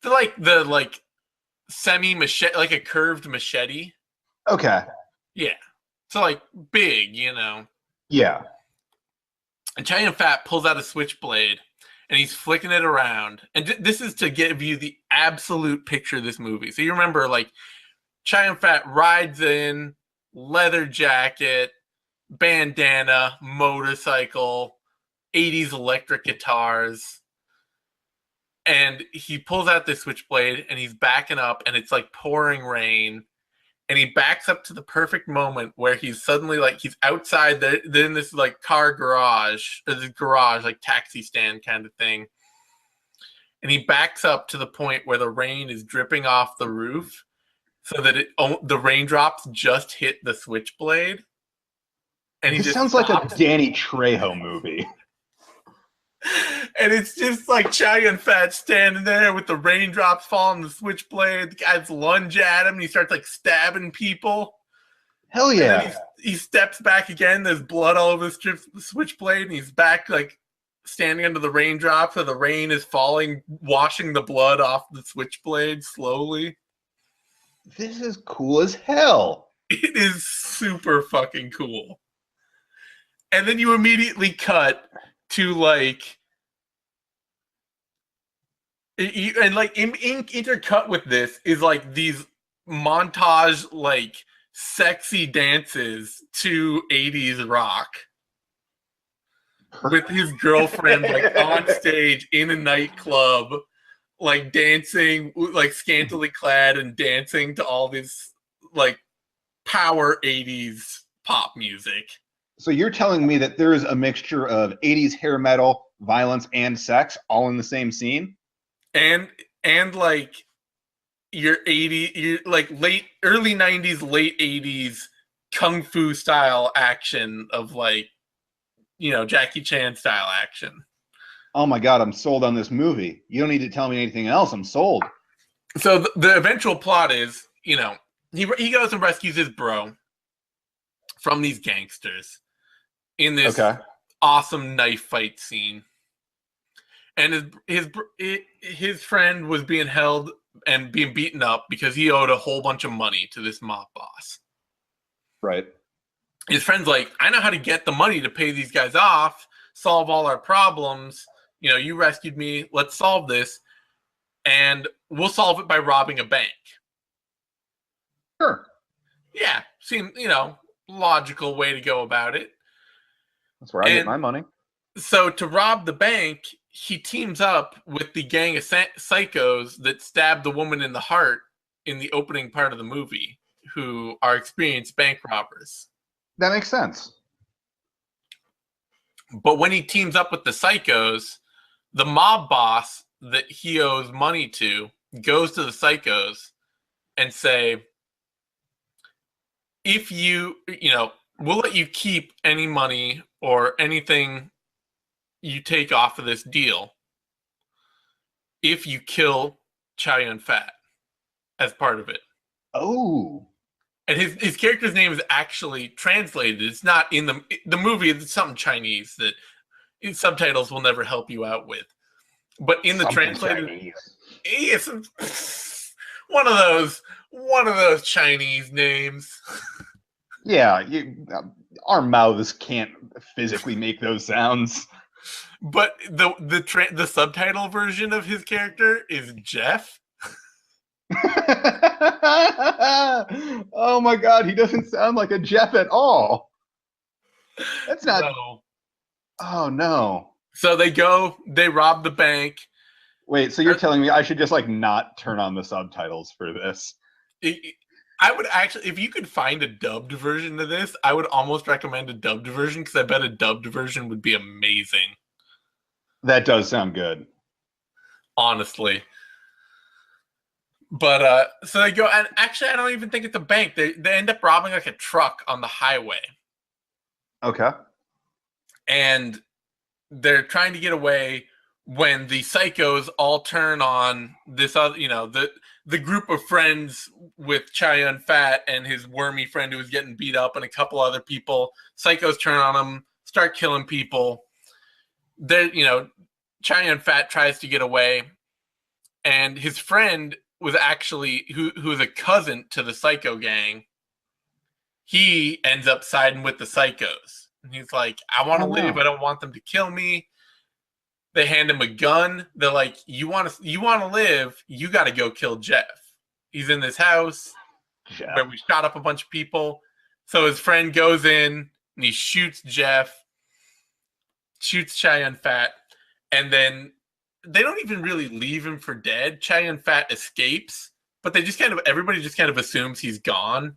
the semi machete, like a curved machete. Okay. Yeah. So like big, Yeah. And Chow Yun-fat pulls out a switchblade, and he's flicking it around. And this is to give you the absolute picture of this movie. So you remember, like, Chow Yun-fat rides in, leather jacket, bandana, motorcycle, 80s electric guitars, and he pulls out this switchblade, and he's backing up, and it's like pouring rain, and he backs up to the perfect moment where he's suddenly like he's outside in this like car garage, or this garage like taxi stand kind of thing, and he backs up to the point where the rain is dripping off the roof, so that the raindrops just hit the switchblade. And this sounds like a Danny Trejo movie. And it's just like Chow Yun-fat standing there with the raindrops falling on the switchblade. The guys lunge at him, and he starts like stabbing people. Hell yeah! And then he steps back again. There's blood all over the switchblade, and he's back like standing under the raindrops, so the rain is falling, washing the blood off the switchblade slowly. This is cool as hell. It is super fucking cool. And then you immediately cut to like, and like intercut with this is like these montage like sexy dances to 80s rock with his girlfriend like on stage in a nightclub, like dancing, like scantily clad and dancing to all this like power 80s pop music. So you're telling me that there is a mixture of 80s hair metal, violence, and sex all in the same scene? And like your like early 90s, late 80s kung fu style action of like, Jackie Chan style action. Oh my God, I'm sold on this movie. You don't need to tell me anything else. I'm sold. So the eventual plot is, he goes and rescues his bro from these gangsters in this awesome knife fight scene. And his friend was being held and being beaten up because he owed a whole bunch of money to this mob boss. Right. His friend's like, I know how to get the money to pay these guys off, solve all our problems. You rescued me. Let's solve this. And we'll solve it by robbing a bank. Sure. Yeah. Seems, logical way to go about it. That's where I get my money. So to rob the bank, he teams up with the gang of psychos that stabbed the woman in the heart in the opening part of the movie, who are experienced bank robbers. That makes sense. But when he teams up with the psychos, the mob boss that he owes money to goes to the psychos and say, if we'll let you keep any money or anything you take off of this deal if you kill Chow Yun-fat as part of it. Oh. And his character's name is actually translated. It's not in the movie. It's something Chinese that subtitles will never help you out with. But in the translated, it's one of those Chinese names. Yeah, our mouths can't physically make those sounds. But the subtitle version of his character is Jeff. Oh my God, he doesn't sound like a Jeff at all. That's not. No. Oh no. So they rob the bank. Wait, so you're telling me I should just like not turn on the subtitles for this? I would actually, if you could find a dubbed version of this, I would almost recommend a dubbed version because I bet a dubbed version would be amazing. That does sound good. honestly. But so they go, and actually, I don't even think it's a bank. They end up robbing like a truck on the highway, Okay. and they're trying to get away when the psychos all turn on this other, the group of friends with Chow Yun-fat and his wormy friend who was getting beat up and a couple other people. Psychos turn on him, start killing people. Chow Yun-fat tries to get away, and his friend was actually who was a cousin to the psycho gang. He ends up siding with the psychos. And he's like, I want to live. I don't want them to kill me. They hand him a gun. They're like, you want to live, you got to go kill Jeff. He's in this house where we shot up a bunch of people. So his friend goes in and he shoots Jeff, shoots Chow Yun-fat, and then they don't even really leave him for dead. Chow Yun-fat escapes, but everybody just kind of assumes he's gone.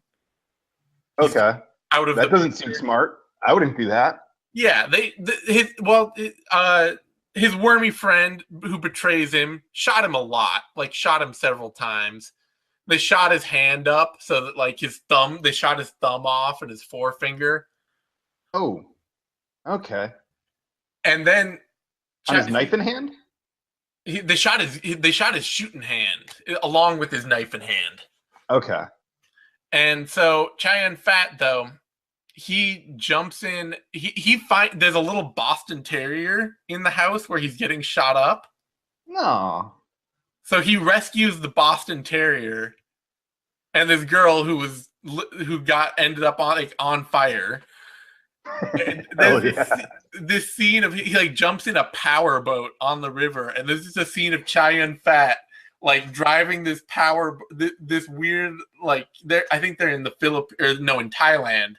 Okay. Out of that doesn't seem smart. I wouldn't do that. Yeah, his wormy friend who betrays him shot him a lot, like shot him several times. They shot his hand up so that like they shot his thumb off and his forefinger. Oh, okay. And then on his knife in hand? They shot his shooting hand along with his knife in hand. Okay. And so Chow Yun-fat, though, he jumps in. There's a little Boston Terrier in the house where he's getting shot up. No. So he rescues the Boston Terrier and this girl who ended up on fire. This scene of he like jumps in a power boat on the river, and this is a scene of Chow Yun-fat like driving this this weird like I think they're in the in Thailand,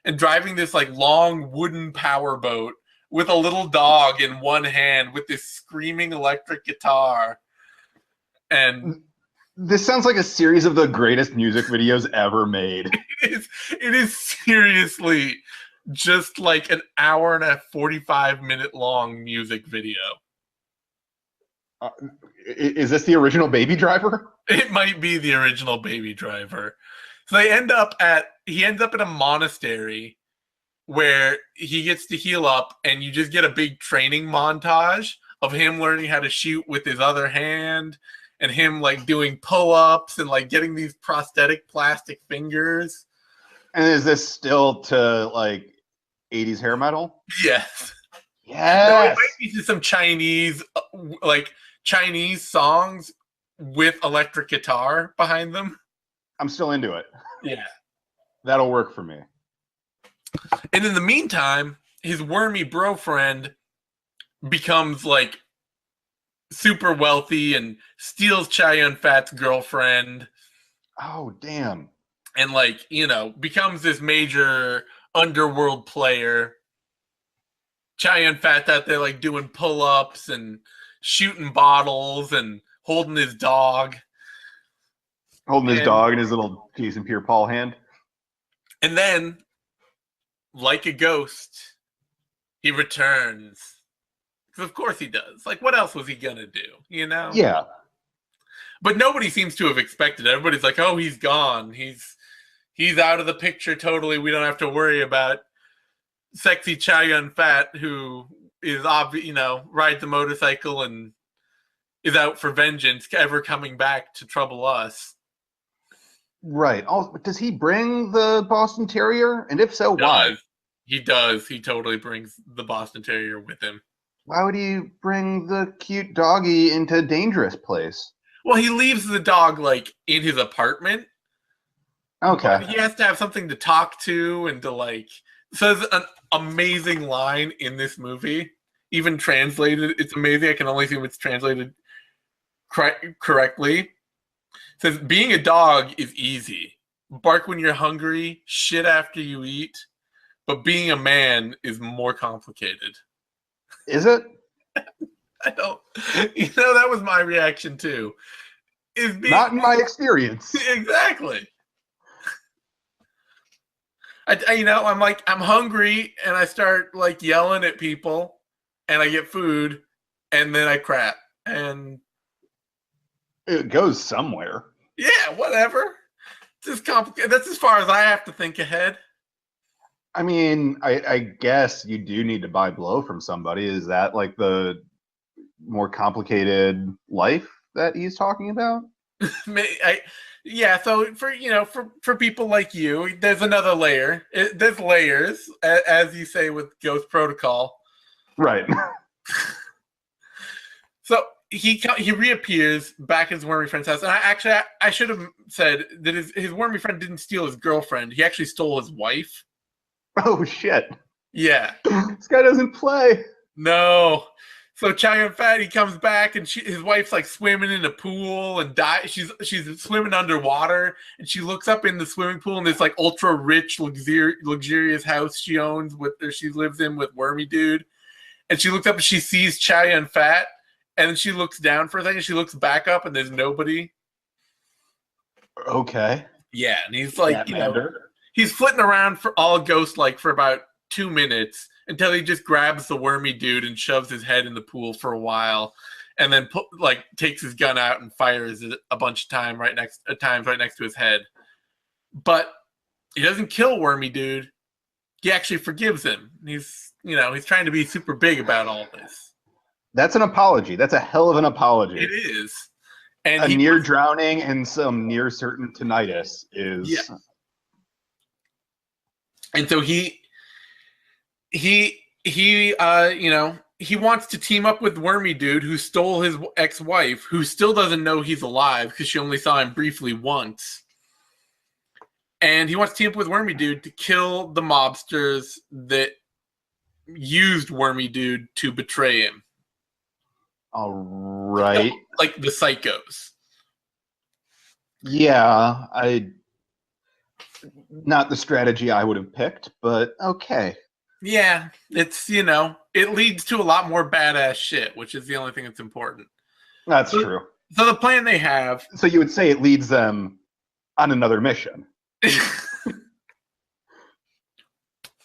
and driving this like long wooden power boat with a little dog in one hand with this screaming electric guitar. And this sounds like a series of the greatest music videos ever made. It is seriously just like an hour and a 45-minute long music video. Is this the original Baby Driver? It might be the original Baby Driver. So he ends up in a monastery where he gets to heal up, and you just get a big training montage of him learning how to shoot with his other hand, and him like doing pull-ups and like getting these prosthetic plastic fingers. And is this still to like 80s hair metal? Yes. Yes. No, it might be to some Chinese songs with electric guitar behind them. I'm still into it. Yeah. That'll work for me. And in the meantime, his wormy bro friend becomes like super wealthy and steals Chow Yun-fat's girlfriend. Oh, damn. And like, becomes this major underworld player. Chow Yun-fat's out there like doing pull-ups and shooting bottles and holding his dog. Holding his dog in his little Jason Pierre-Paul hand. And then, like a ghost, he returns. Because of course he does. Like, what else was he gonna do, Yeah. But nobody seems to have expected it. Everybody's like, oh, he's gone. He's out of the picture totally. We don't have to worry about sexy Chow Yun-fat, who is rides a motorcycle and is out for vengeance, ever coming back to trouble us. Right. Oh, does he bring the Boston Terrier? And if so, why? He does. He totally brings the Boston Terrier with him. Why would he bring the cute doggy into a dangerous place? Well, he leaves the dog like in his apartment. Okay. But he has to have something to talk to and to like. So there's an amazing line in this movie. Even translated, it's amazing. I can only see if it's translated correctly. It says, being a dog is easy. Bark when you're hungry, shit after you eat. But being a man is more complicated. Is it? I don't. That was my reaction too. Not in my experience. Exactly. I'm hungry and I start like yelling at people and I get food and then I crap. And It goes somewhere. yeah, whatever. It's just complicated. That's as far as I have to think ahead. I mean, I guess you do need to buy blow from somebody. Is that like the more complicated life that he's talking about? Yeah, so for people like you, there's another layer. There's layers, as you say with Ghost Protocol. Right. So he reappears back at his wormy friend's house, and I should have said that his wormy friend didn't steal his girlfriend. He actually stole his wife. Oh shit. Yeah. This guy doesn't play. No. So Chow Yun-fat, he comes back, and his wife's like swimming in a pool and she's swimming underwater, and she looks up in the swimming pool in this like ultra rich, luxurious house she owns she lives in with Wormy Dude, and she looks up and she sees Chow Yun-fat, and then she looks down for a second, she looks back up, and there's nobody. Okay. Yeah, and he's like, Batmander. He's flitting around for all ghost-like for about 2 minutes until he just grabs the Wormy Dude and shoves his head in the pool for a while, and then takes his gun out and fires it a bunch of times right next to his head. But he doesn't kill Wormy Dude. He actually forgives him. He's trying to be super big about all this. That's an apology. That's a hell of an apology. It is. And a near drowning and some near certain tinnitus is. Yeah. And so he wants to team up with Wormy Dude, who stole his ex-wife, who still doesn't know he's alive because she only saw him briefly once. And he wants to team up with Wormy Dude to kill the mobsters that used Wormy Dude to betray him. All right. Like the psychos. Yeah, not the strategy I would have picked, but okay. Yeah, it's, it leads to a lot more badass shit, which is the only thing that's important. That's true. So the plan they have... So you would say it leads them on another mission.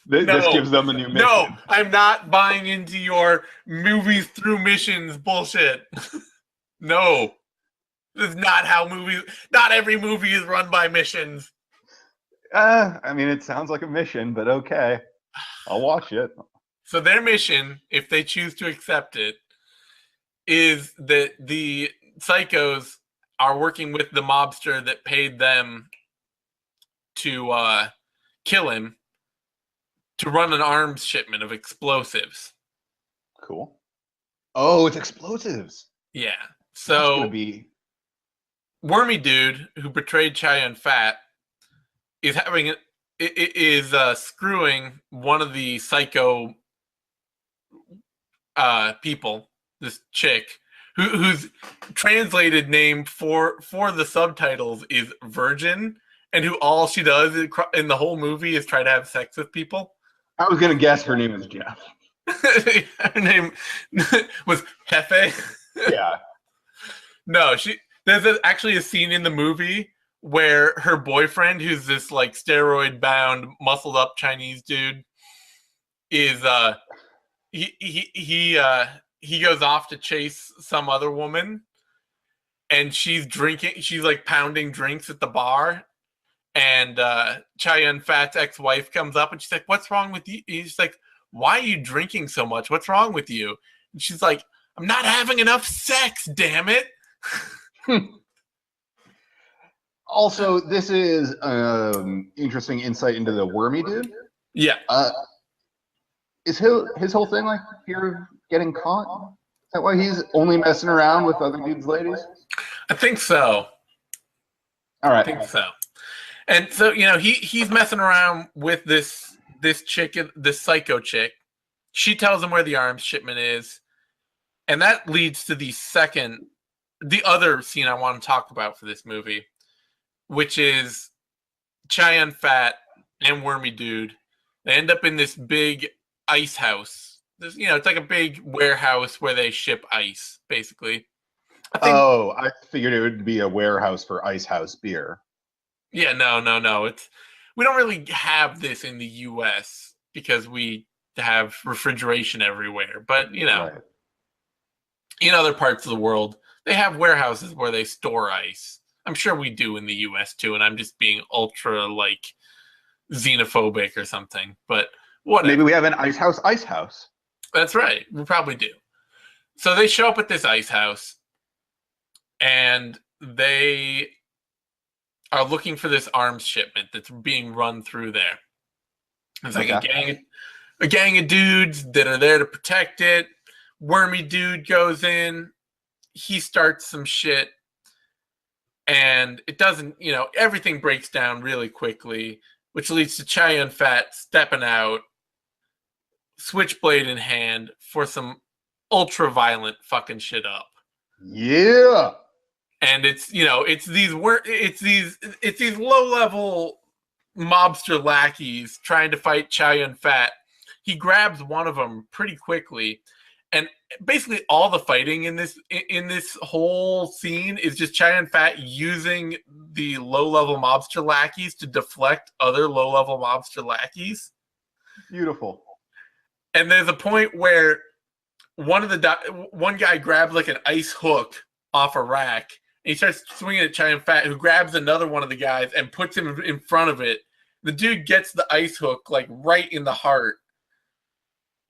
This gives them a new mission. No, I'm not buying into your movies through missions bullshit. No. This is not how not every movie is run by missions. I mean, it sounds like a mission, but okay. I'll watch it. So their mission, if they choose to accept it, is that the psychos are working with the mobster that paid them to kill him to run an arms shipment of explosives. Cool. Oh, it's explosives. Yeah. That's So gonna be... Wormy Dude, who betrayed Chow Yun-fat, is screwing one of the psycho people, this chick, whose translated name for the subtitles is Virgin, and who all she does in the whole movie is try to have sex with people. I was gonna guess her name is Jeff. Her name was Pepe. Yeah. No, there's actually a scene in the movie where her boyfriend, who's this like steroid bound, muscled up Chinese dude, is he goes off to chase some other woman, and she's like pounding drinks at the bar, and Chow Yun-fat's ex-wife comes up and she's like, "What's wrong with you?" He's like, "Why are you drinking so much? What's wrong with you?" And she's like, "I'm not having enough sex, damn it." Also, this is interesting insight into the Wormy Dude. Yeah. Is his whole thing like fear of getting caught? Is that why he's only messing around with other dudes' ladies? I think so. All right. I think so. And so, he's messing around with this chick, this psycho chick. She tells him where the arms shipment is. And that leads to the other scene I want to talk about for this movie, which is Chow Yun-fat and Wormy Dude. They end up in this big ice house. It's like a big warehouse where they ship ice, basically. I figured it would be a warehouse for Ice House beer. Yeah, no. We don't really have this in the U.S. because we have refrigeration everywhere. But, Right. in other parts of the world, they have warehouses where they store ice. I'm sure we do in the US too, and I'm just being ultra like xenophobic or something, but Maybe whatever. we have an ice house. That's right. We probably do. So they show up at this ice house and they are looking for this arms shipment that's being run through there. It's like a gang of dudes that are there to protect it. Wormy dude goes in, he starts some shit, and it doesn't, everything breaks down really quickly, which leads to Chow Yun-fat stepping out, switchblade in hand, for some ultra violent fucking shit up. Yeah. And it's these low level mobster lackeys trying to fight Chow Yun-fat. He grabs one of them pretty quickly, and basically all the fighting in this whole scene is just Chow Yun-fat using the low level mobster lackeys to deflect other low level mobster lackeys. Beautiful. And there's a point where one guy grabs like an ice hook off a rack, and he starts swinging at Chow Yun-fat, who grabs another one of the guys and puts him in front of it. The dude gets the ice hook like right in the heart,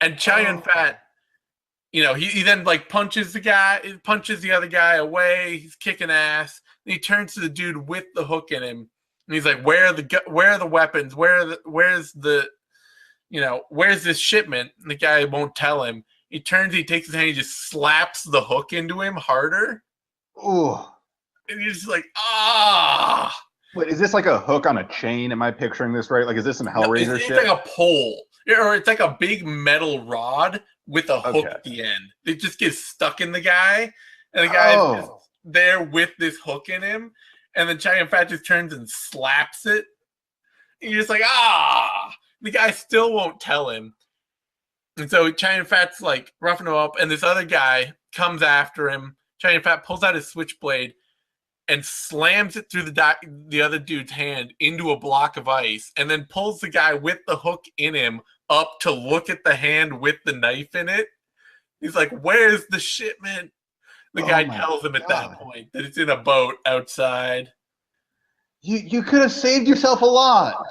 and Chow Yun-fat, he then like punches the other guy away. He's kicking ass. And he turns to the dude with the hook in him, and he's like, "Where are the weapons? Where's this shipment?" And the guy won't tell him. He takes his hand, he just slaps the hook into him harder. Ooh. And you're just like, ah. Wait, is this like a hook on a chain? Am I picturing this right? Like, is this some Hellraiser No, it's shit? like a pole, or it's like a big metal rod with a hook at the end. It just gets stuck in the guy, and the guy's just there with this hook in him, and then Chow Yun-fat just turns and slaps it. And you're just like, ah. The guy still won't tell him. And so Chow Yun-fat's like roughing him up, and this other guy comes after him. Chow Yun-fat pulls out his switchblade and slams it through the other dude's hand into a block of ice, and then pulls the guy with the hook in him up to look at the hand with the knife in it. He's like, "Where's the shipment?" The guy tells him at that point that it's in a boat outside. You could have saved yourself a lot.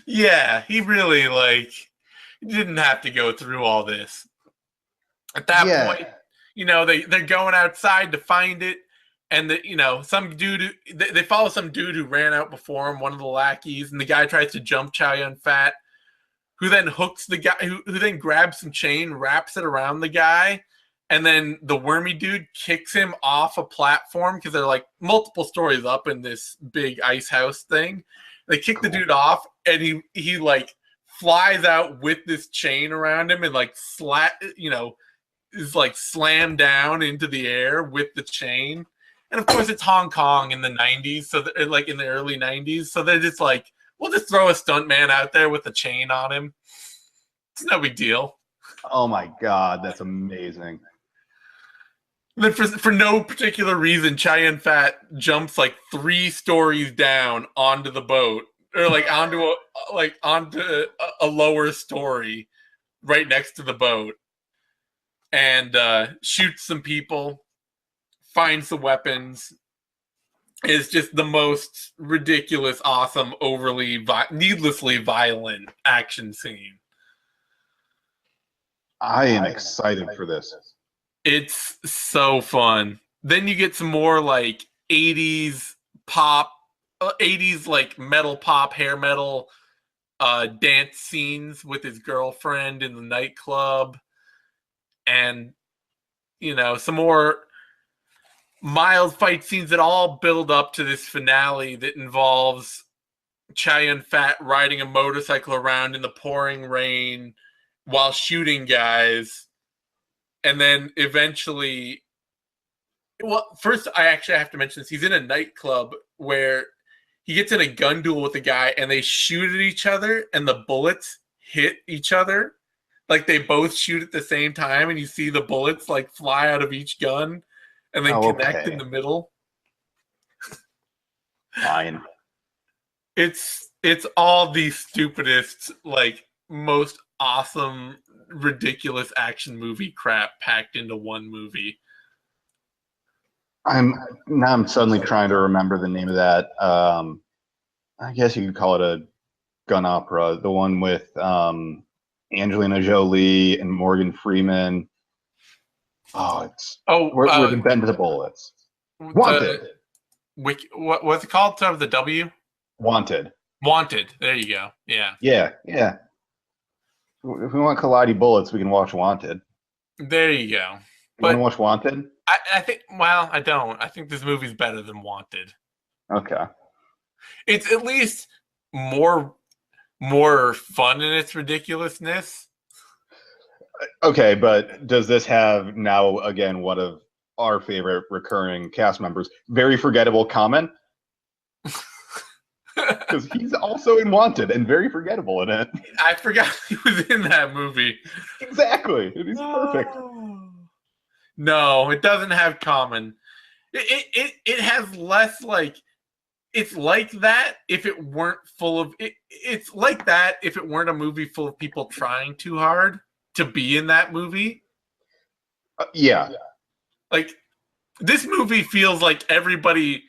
Yeah, he really he didn't have to go through all this. At that point, they're going outside to find it, and some dude, they follow some dude who ran out before him, one of the lackeys, and the guy tries to jump Chow Yun-fat, who then hooks the guy, who then grabs some chain, wraps it around the guy, and then the wormy dude kicks him off a platform, because they're like multiple stories up in this big ice house thing. They kick the dude off, and he like flies out with this chain around him, and like is like slammed down into the air with the chain. And of course, it's Hong Kong in the 90s, so like in the early 90s, so they're just like, we'll just throw a stuntman out there with a chain on him. It's no big deal. Oh my god, that's amazing. Then for no particular reason, Chow Yun-fat jumps like 3 stories down onto the boat, or like onto a lower story right next to the boat, and shoots some people, finds the weapons. Is just the most ridiculous, awesome, needlessly violent action scene. I am excited for this. It's so fun. Then you get some more like 80s pop, 80s like metal pop, hair metal dance scenes with his girlfriend in the nightclub, and some more mild fight scenes that all build up to this finale that involves Chow Yun-fat riding a motorcycle around in the pouring rain while shooting guys. And then eventually, first I actually have to mention this. He's in a nightclub where he gets in a gun duel with a guy, and they shoot at each other, and the bullets hit each other. Like they both shoot at the same time, and you see the bullets like fly out of each gun and then connect in the middle. Fine. It's all the stupidest, like most awesome, ridiculous action movie crap packed into one movie. I'm suddenly trying to remember the name of that. I guess you could call it a gun opera. The one with Angelina Jolie and Morgan Freeman. Oh, it's where they bend the bullets. Wanted. What was it called? Start with the W. Wanted. Wanted. There you go. Yeah. Yeah. If we want colliding bullets, we can watch Wanted. There you go. You want to watch Wanted? I think. Well, I don't. I think this movie's better than Wanted. Okay. It's at least more fun in its ridiculousness. Okay, but does this have now again one of our favorite recurring cast members, very forgettable Common? Because he's also in Wanted and very forgettable in it. I forgot he was in that movie. Exactly. He's perfect. No, it doesn't have Common. It has less like. It's like that if it weren't full of. It's like that if it weren't a movie full of people trying too hard to be in that movie. Yeah. Like this movie feels like everybody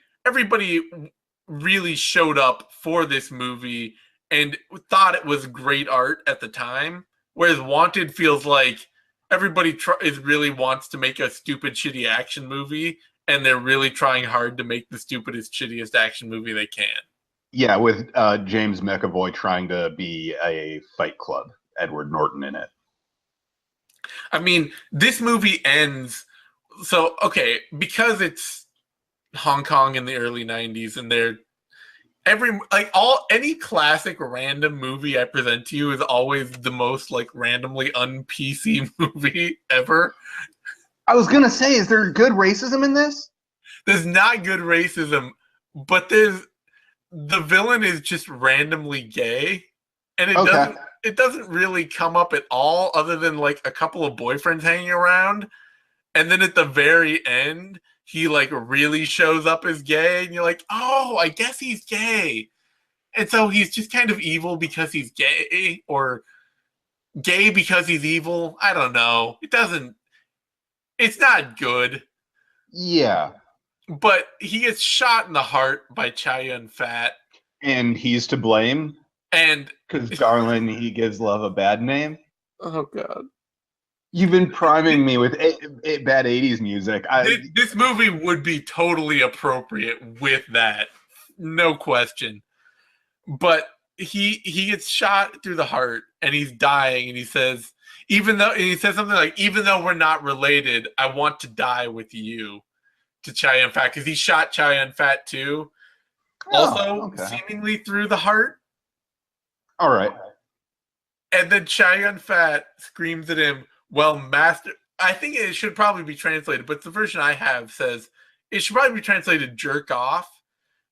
really showed up for this movie and thought it was great art at the time, whereas Wanted feels like everybody really wants to make a stupid shitty action movie and they're really trying hard to make the stupidest shittiest action movie they can. Yeah, with James McAvoy trying to be a Fight Club Edward Norton in it. I mean, this movie ends so okay, because it's Hong Kong in the early 90s and they're any classic random movie I present to you is always the most like randomly un-PC movie ever. I was gonna say, is there good racism in this? There's not good racism, but the villain is just randomly gay, and it doesn't really come up at all, other than like a couple of boyfriends hanging around, and then at the very end, he like really shows up as gay, and you're like, oh, I guess he's gay, and so he's just kind of evil because he's gay, or gay because he's evil. I don't know. It's not good. Yeah. But he gets shot in the heart by Chow Yun-fat. And he's to blame? And because, darling, he gives love a bad name? Oh, God. You've been priming me with bad 80s music. This movie would be totally appropriate with that. No question. But he gets shot through the heart, and he's dying, and he says something like, even though we're not related, I want to die with you, to Chow Yun-fat, because he shot Chow Yun-fat too. Seemingly through the heart. All right. And then Chow Yun-fat screams at him, well, master... I think it should probably be translated, but the version I have says, it should probably be translated jerk off,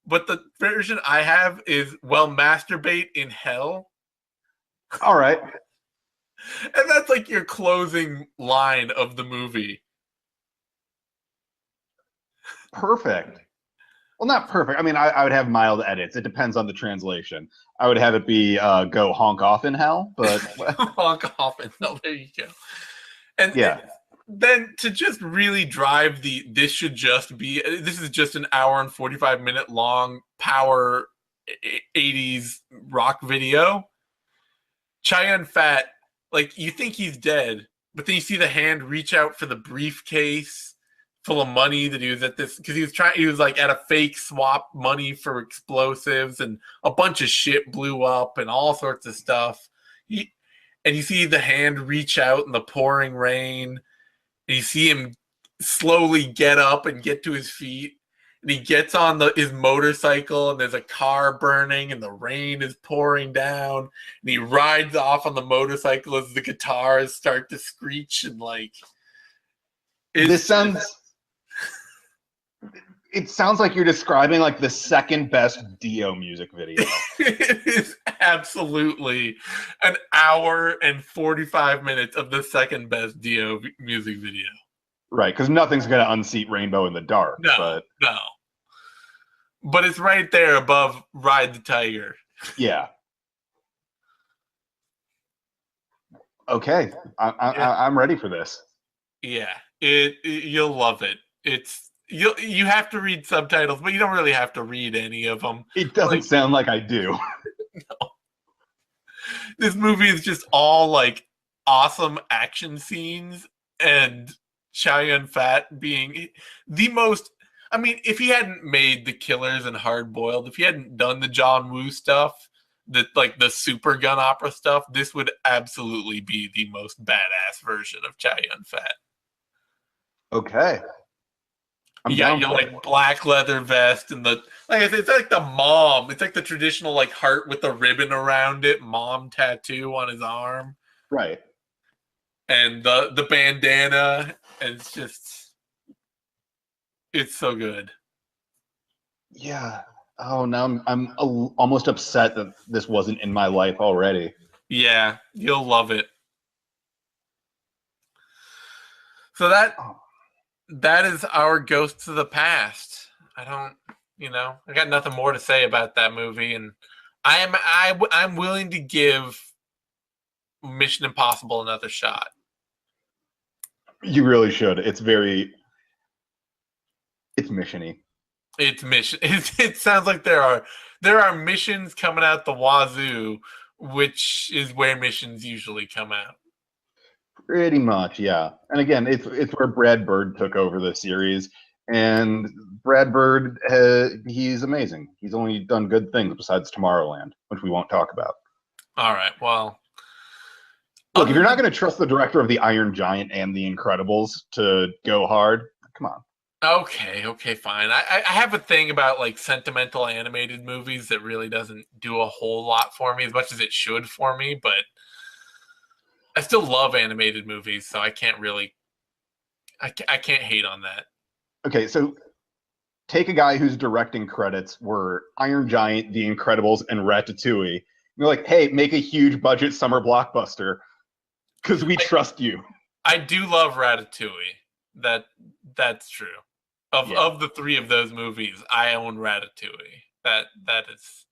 but the version I have is, well, masturbate in hell. All right. And that's like your closing line of the movie. Perfect. Well, not perfect. I mean, I would have mild edits. It depends on the translation. I would have it be go honk off in hell, but... honk off in hell, there you go. And yeah. Then to just really drive this is just an hour and 45-minute long power 80s rock video. Chow Yun-fat, like, you think he's dead, but then you see the hand reach out for the briefcase full of money that he was at this, because he was like at a fake swap money for explosives, and a bunch of shit blew up and all sorts of stuff. And you see the hand reach out in the pouring rain, and you see him slowly get up and get to his feet. And he gets on his motorcycle, and there's a car burning, and the rain is pouring down. And he rides off on the motorcycle as the guitars start to screech, and like... It sounds like you're describing like the second best Dio music video. It is absolutely an hour and 45 minutes of the second best Dio music video. Right, because nothing's going to unseat Rainbow in the Dark. No. But it's right there above Ride the Tiger. Yeah. Okay, I'm ready for this. Yeah, you'll love it. You have to read subtitles, but you don't really have to read any of them. It doesn't sound like I do. This movie is just all like awesome action scenes and Chow Yun-fat being the most. I mean, if he hadn't made The Killers and Hard Boiled, if he hadn't done the John Woo stuff, the super gun opera stuff, this would absolutely be the most badass version of Chow Yun-fat. Okay. I'm You got down your for it. like black leather vest and the like I said, it's like the mom. It's like the traditional like heart with the ribbon around it, mom tattoo on his arm. Right. And the bandana, and it's so good. Yeah. Oh, now I'm almost upset that this wasn't in my life already. Yeah, you'll love it. So that is our Ghosts of the Past. I got nothing more to say about that movie, and I'm willing to give Mission Impossible another shot. You really should. It's missiony. It's mission. It sounds like there are missions coming out the wazoo, which is where missions usually come out. Pretty much, yeah. And again, it's where Brad Bird took over the series, and Brad Bird, he's amazing. He's only done good things besides Tomorrowland, which we won't talk about. All right. Well, look, if you're not going to trust the director of The Iron Giant and The Incredibles to go hard, come on. Okay, fine. I have a thing about like sentimental animated movies that really doesn't do a whole lot for me as much as it should for me, but I still love animated movies, so I can't hate on that. Okay, so take a guy whose directing credits were Iron Giant, The Incredibles, and Ratatouille. You're like, hey, make a huge budget summer blockbuster because we trust you. I do love Ratatouille. That's true. Of the three of those movies, I own Ratatouille. That's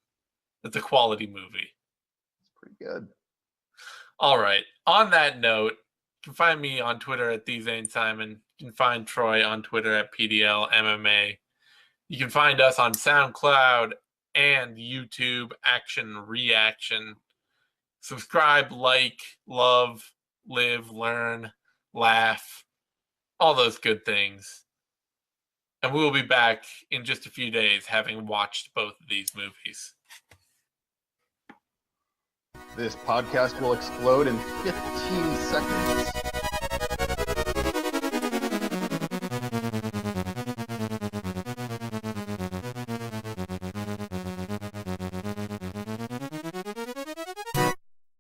a quality movie. It's pretty good. All right. On that note, you can find me on Twitter at TheZaneSimon. You can find Troy on Twitter at PDLMMA. You can find us on SoundCloud and YouTube, Action Reaction. Subscribe, like, love, live, learn, laugh, all those good things. And we will be back in just a few days having watched both of these movies. This podcast will explode in 15 seconds.